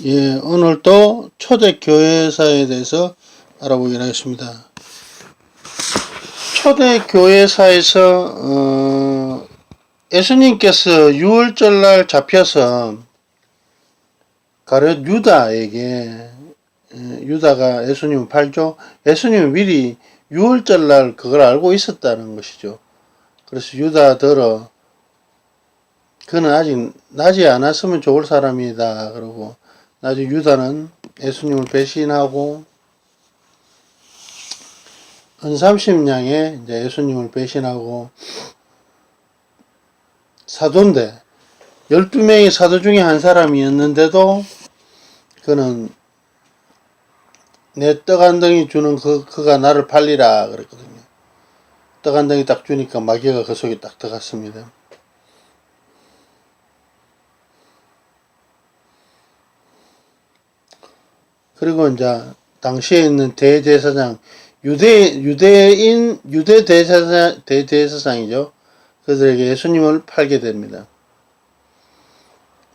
예, 오늘 또 초대교회사에 대해서 알아보기로 하겠습니다. 초대교회사에서 예수님께서 유월절날 잡혀서 가룟 유다에게, 유다가 예수님을 팔죠. 예수님은 미리 유월절날 그걸 알고 있었다는 것이죠. 그래서 유다더러 그는 아직 나지 않았으면 좋을 사람이다. 그러고 나중에 유다는 예수님을 배신하고 은 30냥에 이제 예수님을 배신하고 사도인데 12명의 사도 중에 한 사람이었는데도 그는 내 떡 한 덩이 주는 그가 나를 팔리라 그랬거든요. 떡 한 덩이 딱 주니까 마귀가 그 속에 딱 들어갔습니다. 그리고 이제 당시에 있는 대제사장 유대 대제사장이죠. 그들에게 예수님을 팔게 됩니다.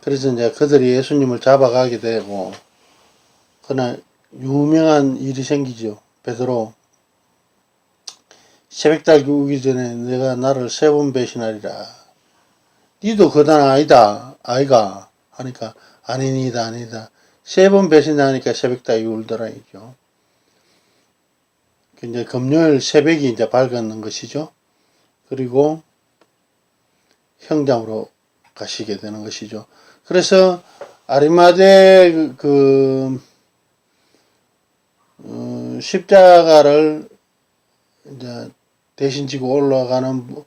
그래서 이제 그들이 예수님을 잡아가게 되고 그날 유명한 일이 생기죠. 베드로 새벽달기 오기 전에 내가 나를 3번 배신하리라. 니도 그단 아니다 아이가 하니까 아니다 3번 배신하니까 새벽달기 울더라 이죠. 이제 금요일 새벽이 이제 밝았는 것이죠. 그리고 형장으로 가시게 되는 것이죠. 그래서 아리마대 십자가를 이제 대신 지고 올라가는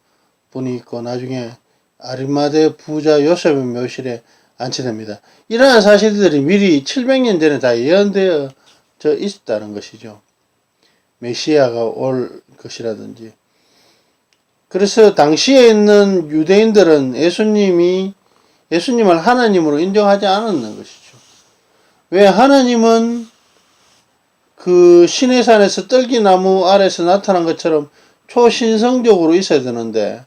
분이 있고 나중에 아리마대 부자 요셉의 묘실에 안치됩니다. 이러한 사실들이 미리 700년 전에 다 예언되어 있었다는 것이죠. 메시아가 올 것이라든지. 그래서 당시에 있는 유대인들은 예수님을 하나님으로 인정하지 않았는 것이죠. 왜? 하나님은 그 시내산에서 떨기나무 아래서 나타난 것처럼 초신성적으로 있어야 되는데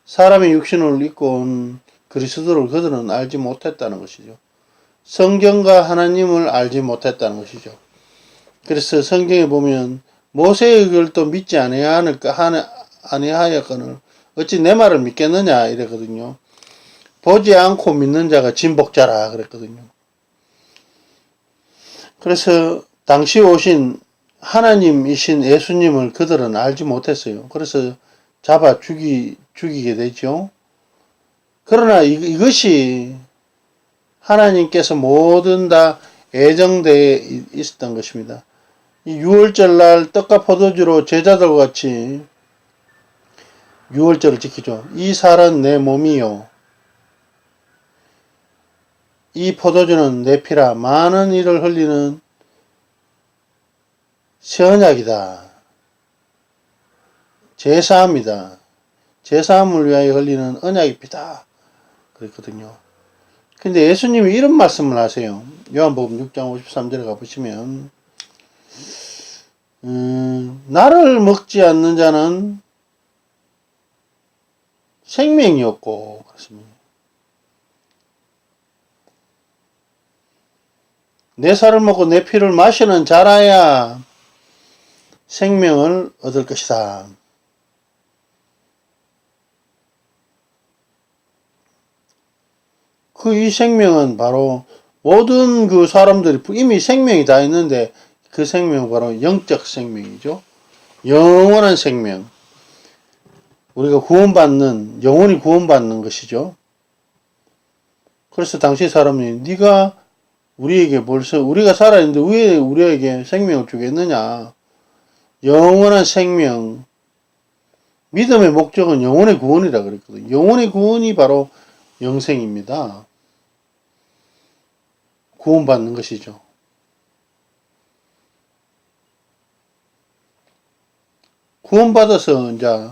사람의 육신을 입고 온 그리스도를 그들은 알지 못했다는 것이죠. 성경과 하나님을 알지 못했다는 것이죠. 그래서 성경에 보면 모세의 글도 믿지 아니하였거늘 어찌 내 말을 믿겠느냐 이랬거든요. 보지 않고 믿는 자가 진복자라 그랬거든요. 그래서 당시 오신 하나님이신 예수님을 그들은 알지 못했어요. 그래서 잡아 죽이게 되죠. 그러나 이것이 하나님께서 모든 다 예정되어 있었던 것입니다. 이 6월절날 떡과 포도주로 제자들과 같이 6월절을 지키죠. 이 살은 내 몸이요. 이 포도주는 내 피라. 많은 이를 흘리는 새 언약이다. 제사함이다. 제사함을 위하여 흘리는 언약의 피다. 그랬거든요. 근데 예수님이 이런 말씀을 하세요. 요한복음 6장 53절에 가보시면 나를 먹지 않는 자는 생명이 없고 그렇습니다. 내 살을 먹고 내 피를 마시는 자라야 생명을 얻을 것이다. 이 생명은 바로 모든 그 사람들이 이미 생명이 다 있는데 그 생명은 바로 영적 생명이죠. 영원한 생명. 우리가 영혼이 구원받는 것이죠. 그래서 당시 사람이 네가 우리에게 우리가 살아있는데 왜 우리에게 생명을 주겠느냐. 영원한 생명. 믿음의 목적은 영혼의 구원이라 그랬거든요. 영혼의 구원이 바로 영생입니다. 구원받는 것이죠. 구원받아서 이제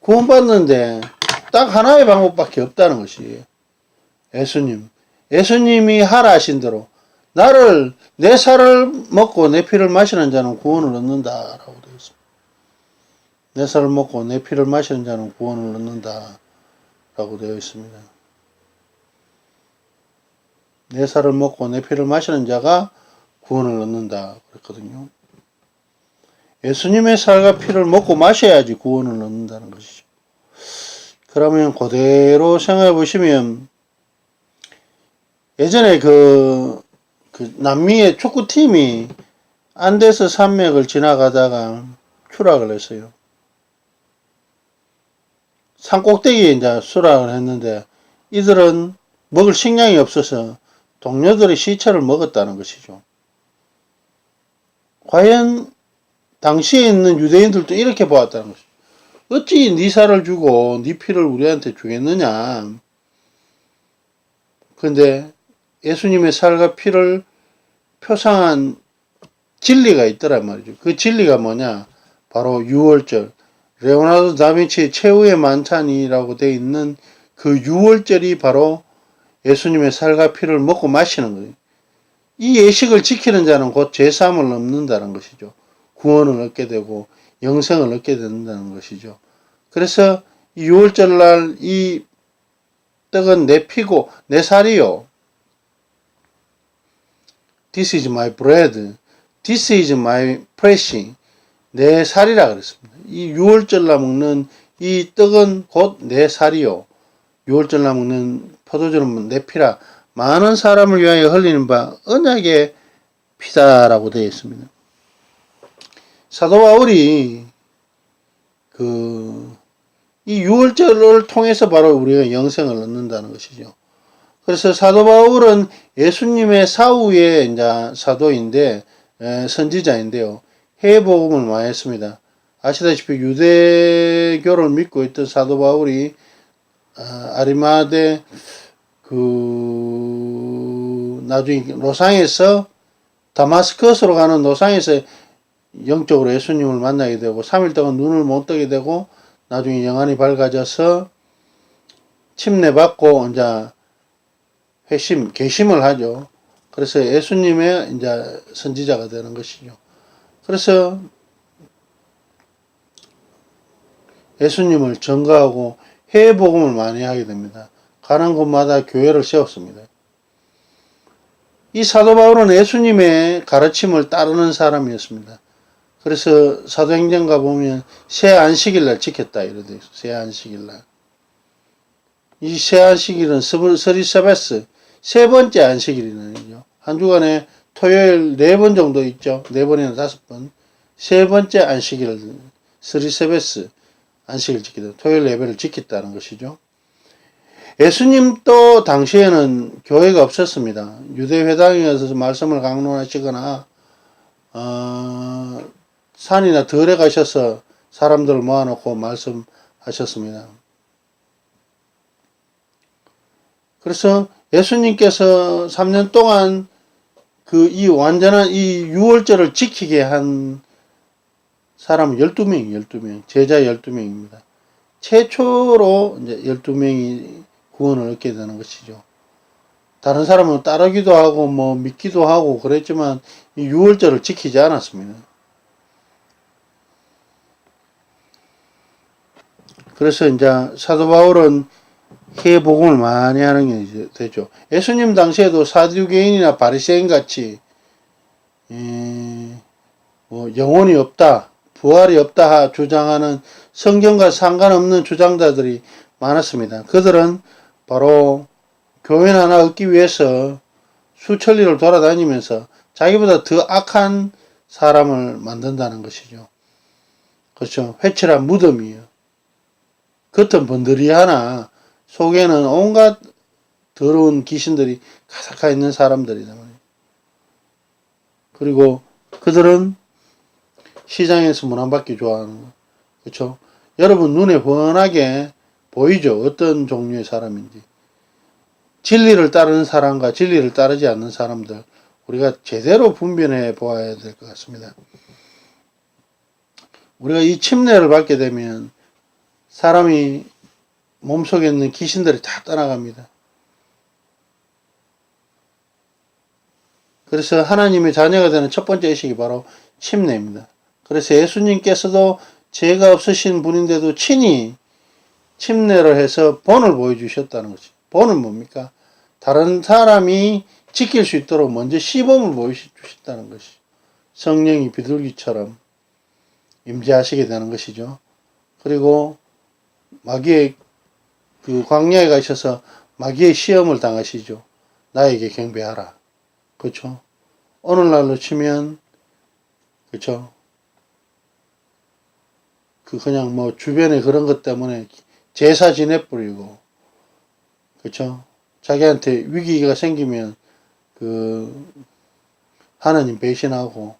구원받는데 딱 하나의 방법밖에 없다는 것이에요. 예수님이 하라 하신 대로 내 살을 먹고 내 피를 마시는 자는 구원을 얻는다 라고 되어 있습니다. 내 살을 먹고 내 피를 마시는 자는 구원을 얻는다 라고 되어 있습니다. 내 살을 먹고 내 피를 마시는 자가 구원을 얻는다 그랬거든요. 예수님의 살과 피를 먹고 마셔야지 구원을 얻는다는 것이죠. 그러면 그대로 생각해 보시면 예전에 그 남미의 축구팀이 안데스 산맥을 지나가다가 추락을 했어요. 산꼭대기에 이제 수락을 했는데 이들은 먹을 식량이 없어서 동료들의 시체를 먹었다는 것이죠. 과연 당시에 있는 유대인들도 이렇게 보았다는 것이죠. 어찌 네 살을 주고 네 피를 우리한테 주겠느냐. 그런데 예수님의 살과 피를 표상한 진리가 있더란 말이죠. 그 진리가 뭐냐? 바로 유월절. 레오나르도 다빈치의 최후의 만찬이라고 되어 있는 그 유월절이 바로 예수님의 살과 피를 먹고 마시는 거예요. 이 예식을 지키는 자는 곧 죄사함을 얻는다는 것이죠. 구원을 얻게 되고 영생을 얻게 된다는 것이죠. 그래서 이 유월절날 이 떡은 내 피고 내 살이요. This is my bread. This is my flesh. 내 살이라 그랬습니다. 이 유월절날 먹는 이 떡은 곧 내 살이요. 유월절날 먹는 포도주는 내 피라. 많은 사람을 위하여 흘리는 바 언약의 피다라고 되어 있습니다. 사도 바울이 이 유월절을 통해서 바로 우리가 영생을 얻는다는 것이죠. 그래서 사도 바울은 예수님의 사후의 이제 사도인데 선지자인데요. 해외 복음을 많이 했습니다. 아시다시피 유대교를 믿고 있던 사도 바울이 아리마대 나중에 노상에서 다마스커스로 가는 노상에서 영적으로 예수님을 만나게 되고 3일 동안 눈을 못 뜨게 되고 나중에 영안이 밝아져서 침례받고 이제 개심을 하죠. 그래서 예수님의 이제 선지자가 되는 것이죠. 그래서 예수님을 전가하고 해외 복음을 많이 하게 됩니다. 가는 곳마다 교회를 세웠습니다. 이 사도 바울은 예수님의 가르침을 따르는 사람이었습니다. 그래서 사도행전 가보면 새 안식일날 지켰다 이래 돼 있어. 새 안식일날. 이 새 안식일은 서리서베스 세 번째 안식일이거든요. 한 주간에 토요일 4번 정도 있죠. 4번이나 5번. 세 번째 안식일 서리서베스 안식일 지키다. 토요일 예배를 지켰다는 것이죠. 예수님도 당시에는 교회가 없었습니다. 유대회당에 가서 말씀을 강론하시거나 산이나 들에 가셔서 사람들을 모아놓고 말씀하셨습니다. 그래서 예수님께서 3년 동안 이 완전한 이 유월절을 지키게 한 사람은 12명, 제자 12명입니다. 최초로 이제 12명이 구원을 얻게 되는 것이죠. 다른 사람은 따르기도 하고 믿기도 하고 그랬지만 이 유월절을 지키지 않았습니다. 그래서 이제 사도 바울은 해외 복음을 많이 하는 게 이제 되죠. 예수님 당시에도 사두개인이나 바리새인 같이 영혼이 없다, 부활이 없다 주장하는 성경과 상관없는 주장자들이 많았습니다. 그들은 바로 교회 하나 얻기 위해서 수천리를 돌아다니면서 자기보다 더 악한 사람을 만든다는 것이죠. 그렇죠. 회칠한 무덤이에요. 겉은 번들이하나 속에는 온갖 더러운 귀신들이 가득하 있는 사람들이다 말이에요. 그리고 그들은 시장에서 문 안 받기 좋아하는 거. 그렇죠. 여러분 눈에 훤하게 보이죠. 어떤 종류의 사람인지. 진리를 따르는 사람과 진리를 따르지 않는 사람들 우리가 제대로 분별해 보아야 될 것 같습니다. 우리가 이 침례를 받게 되면 사람이 몸속에 있는 귀신들이 다 떠나갑니다. 그래서 하나님의 자녀가 되는 첫 번째 의식이 바로 침례입니다. 그래서 예수님께서도 죄가 없으신 분인데도 친히 침례를 해서 본을 보여주셨다는 거죠. 본은 뭡니까? 다른 사람이 지킬 수 있도록 먼저 시범을 보여주셨다는 것이 성령이 비둘기처럼 임재하시게 되는 것이죠. 그리고 마귀의 그 광야에 가셔서 마귀의 시험을 당하시죠. 나에게 경배하라. 그렇죠? 오늘날로 치면 그렇죠? 그 그냥 뭐 주변에 그런 것 때문에 제사 지내버리고 그렇죠? 자기한테 위기가 생기면 그 하나님 배신하고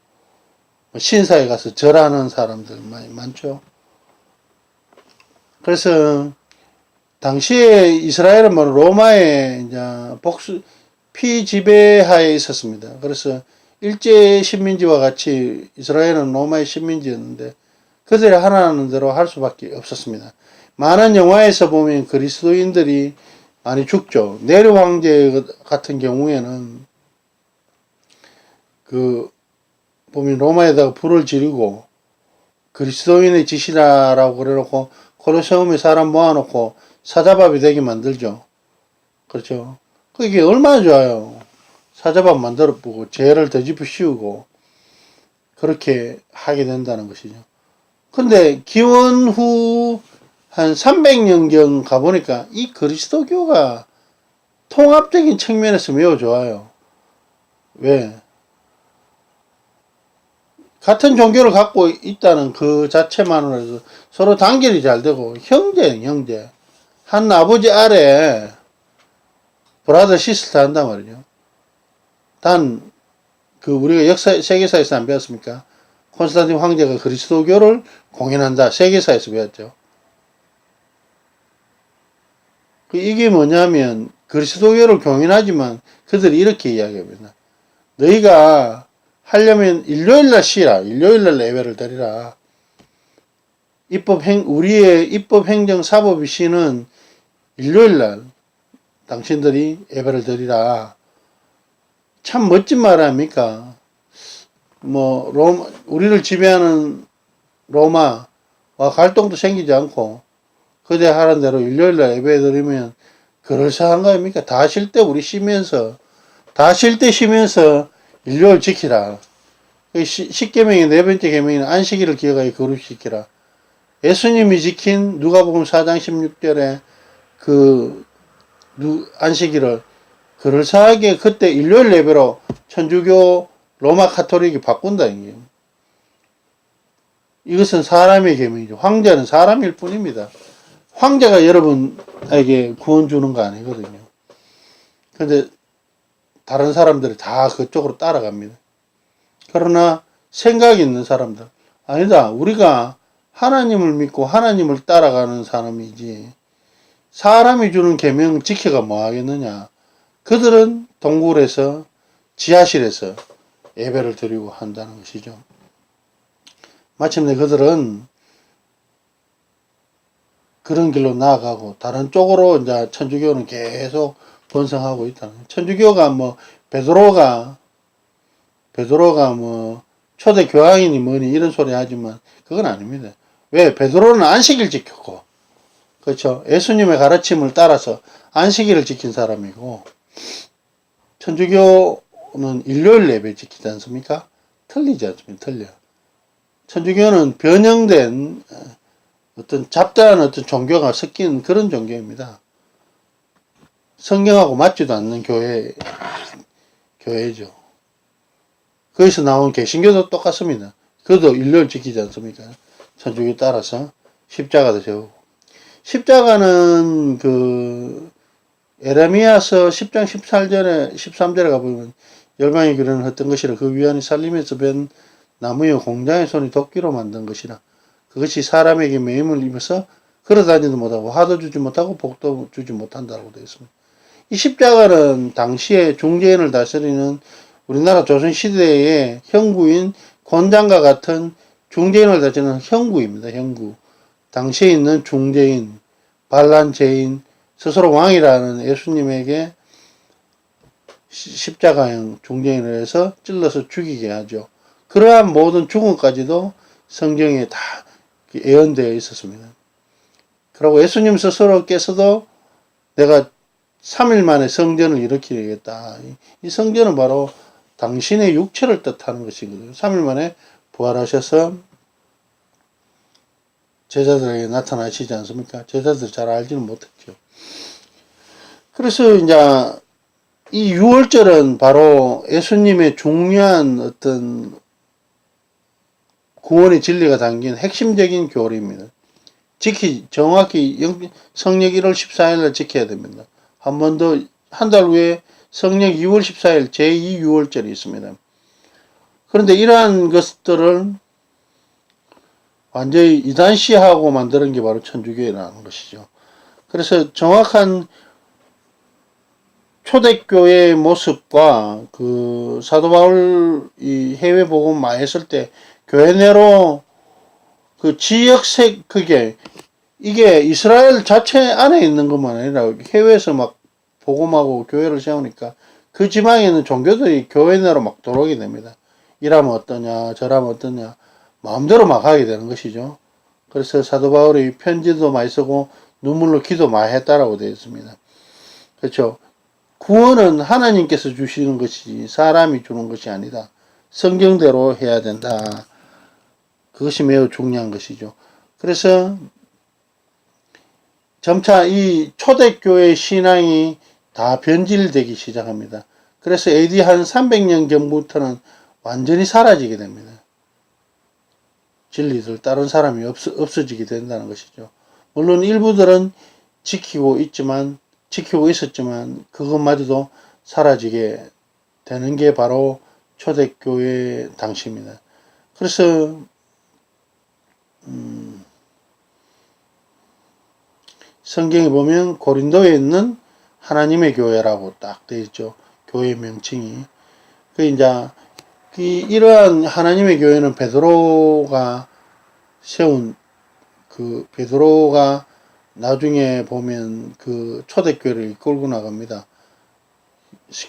신사에 가서 절하는 사람들 많이 많죠. 그래서 당시에 이스라엘은 뭐 로마의 이제 피지배하에 있었습니다. 그래서 일제 식민지와 같이 이스라엘은 로마의 식민지였는데 그들이 하라는 대로 할 수밖에 없었습니다. 많은 영화에서 보면 그리스도인들이 많이 죽죠. 네로 황제 같은 경우에는 그 보면 로마에다가 불을 지르고 그리스도인의 짓이라고 그래놓고 콜로세움에 사람 모아놓고 사자밥이 되게 만들죠. 그렇죠. 그게 얼마나 좋아요. 사자밥 만들어 보고 죄를 되짚어 씌우고 그렇게 하게 된다는 것이죠. 근데 기원 후 한 300년경 가보니까 이 그리스도교가 통합적인 측면에서 매우 좋아요. 왜? 같은 종교를 갖고 있다는 그 자체만으로도 서로 단결이 잘 되고 형제예요, 형제. 한 아버지 아래 브라더 시스터 한단 말이죠. 단 그 우리가 역사 세계사에서 안 배웠습니까? 콘스탄틴 황제가 그리스도교를 공인한다. 세계사에서 배웠죠. 이게 뭐냐면 그리스도교를 공인하지만 그들이 이렇게 이야기합니다. 너희가 하려면 일요일날 쉬라. 일요일날 예배를 드리라. 우리의 입법행정사법이 쉬는 일요일날 당신들이 예배를 드리라. 참 멋진 말 아닙니까? 뭐 우리를 지배하는 로마와 갈등도 생기지 않고 그대 하는 대로 일요일날 예배 드리면 그럴싸한 거 아닙니까? 다 쉴 때 우리 쉬면서 일요일 지키라. 십계명의 네 번째 계명인 안식일을 기억하여 거룩시키라. 예수님이 지킨 누가복음 4장 16절에 그 안식일을 그럴싸하게 그때 일요일 예배로 천주교 로마 카톨릭이 바꾼다. 이것은 사람의 계명이죠. 황제는 사람일 뿐입니다. 황제가 여러분에게 구원 주는 거 아니거든요. 근데 다른 사람들이 다 그쪽으로 따라갑니다. 그러나 생각 있는 사람들, 아니다. 우리가 하나님을 믿고 하나님을 따라가는 사람이지 사람이 주는 계명 지켜가 뭐 하겠느냐. 그들은 동굴에서 지하실에서 예배를 드리고 한다는 것이죠. 마침내 그들은 그런 길로 나아가고 다른 쪽으로 이제 천주교는 계속 번성하고 있다. 천주교가 뭐 베드로가 뭐 초대 교황이니 뭐니 이런 소리 하지만 그건 아닙니다. 왜? 베드로는 안식일 지켰고 그렇죠. 예수님의 가르침을 따라서 안식일을 지킨 사람이고 천주교는 일요일 예배 지키지 않습니까? 틀리지 않습니까? 틀려. 천주교는 변형된 어떤 잡다한 어떤 종교가 섞인 그런 종교입니다. 성경하고 맞지도 않는 교회죠. 거기서 나온 개신교도 똑같습니다. 그것도 일요일 지키지 않습니까? 천주교 따라서 십자가도 세우고. 십자가는 그 에레미야서 10장 13절에 가보면 열방의 규례는 헛된 것이라 그 위안이 살림에서 벤 나무여 공장의 손이 도끼로 만든 것이라 그것이 사람에게 매임을 입어서 걸어다니도 못하고 화도 주지 못하고 복도 주지 못한다고 되어 있습니다. 이 십자가는 당시에 중재인을 다스리는 우리나라 조선시대의 형구인 곤장과 같은 중재인을 다스리는 형구입니다. 형구. 당시에 있는 중재인, 반란죄인, 스스로 왕이라는 예수님에게 십자가형 중재인을 해서 찔러서 죽이게 하죠. 그러한 모든 죽음까지도 성경에 다 예언되어 있었습니다. 그리고 예수님 스스로께서도 내가 3일 만에 성전을 일으키겠다. 이 성전은 바로 당신의 육체를 뜻하는 것이거든요. 3일 만에 부활하셔서 제자들에게 나타나시지 않습니까? 제자들 잘 알지는 못했죠. 그래서 이제 이 6월절은 바로 예수님의 중요한 어떤 구원의 진리가 담긴 핵심적인 교리입니다. 정확히 성령 1월 14일날 지켜야 됩니다. 한 번 더, 한 달 후에 성령 2월 14일 제2유월절이 있습니다. 그런데 이러한 것들을 완전히 이단시하고 만드는 게 바로 천주교회라는 것이죠. 그래서 정확한 초대교회의 모습과 그 사도 바울이 해외 복음 많이 했을 때 교회 내로 그 지역색 그게 이게 이스라엘 자체 안에 있는 것만 아니라 해외에서 막 복음하고 교회를 세우니까 그 지방에 있는 종교들이 교회 내로 막 들어오게 됩니다. 이라면 어떠냐 저라면 어떠냐 마음대로 막 하게 되는 것이죠. 그래서 사도 바울이 편지도 많이 쓰고 눈물로 기도 많이 했다라고 되어 있습니다. 그렇죠. 구원은 하나님께서 주시는 것이지 사람이 주는 것이 아니다. 성경대로 해야 된다. 그것이 매우 중요한 것이죠. 그래서 점차 이 초대교회 신앙이 다 변질되기 시작합니다. 그래서 AD 한 300년경부터는 완전히 사라지게 됩니다. 진리들 다른 사람이 없어지게 된다는 것이죠. 물론 일부들은 지키고 있었지만 그것마저도 사라지게 되는 게 바로 초대교회 당시입니다. 그래서 성경에 보면 고린도에 있는 하나님의 교회라고 딱 되어 있죠. 교회 명칭이. 그 이제 이러한 하나님의 교회는 베드로가 세운 베드로가 나중에 보면 그 초대교회를 이끌고 나갑니다.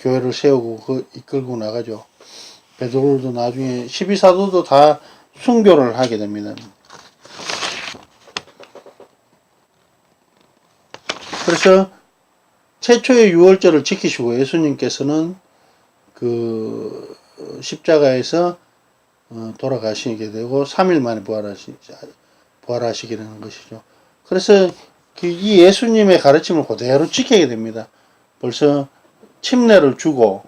교회를 세우고 이끌고 나가죠. 베드로도 나중에 12사도도 다 순교를 하게 됩니다. 그래서 최초의 유월절을 지키시고 예수님께서는 그 십자가에서 돌아가시게 되고 3일 만에 부활하시게 되는 것이죠. 그래서 이 예수님의 가르침을 그대로 지키게 됩니다. 벌써 침례를 주고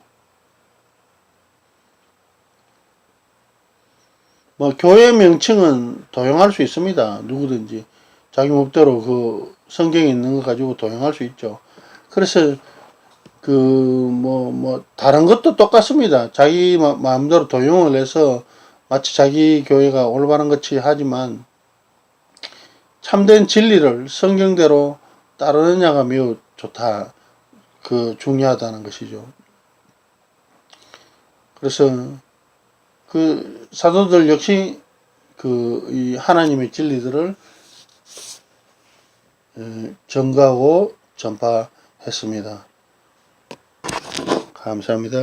뭐 교회 명칭은 도용할 수 있습니다. 누구든지 자기 맘대로 그 성경에 있는 거 가지고 도용할 수 있죠. 그래서 다른 것도 똑같습니다. 자기 마음대로 도용을 해서 마치 자기 교회가 올바른 것이 하지만 참된 진리를 성경대로 따르느냐가 매우 좋다. 중요하다는 것이죠. 그래서 그 사도들 역시 이 하나님의 진리들을 전가하고 전파했습니다. 감사합니다.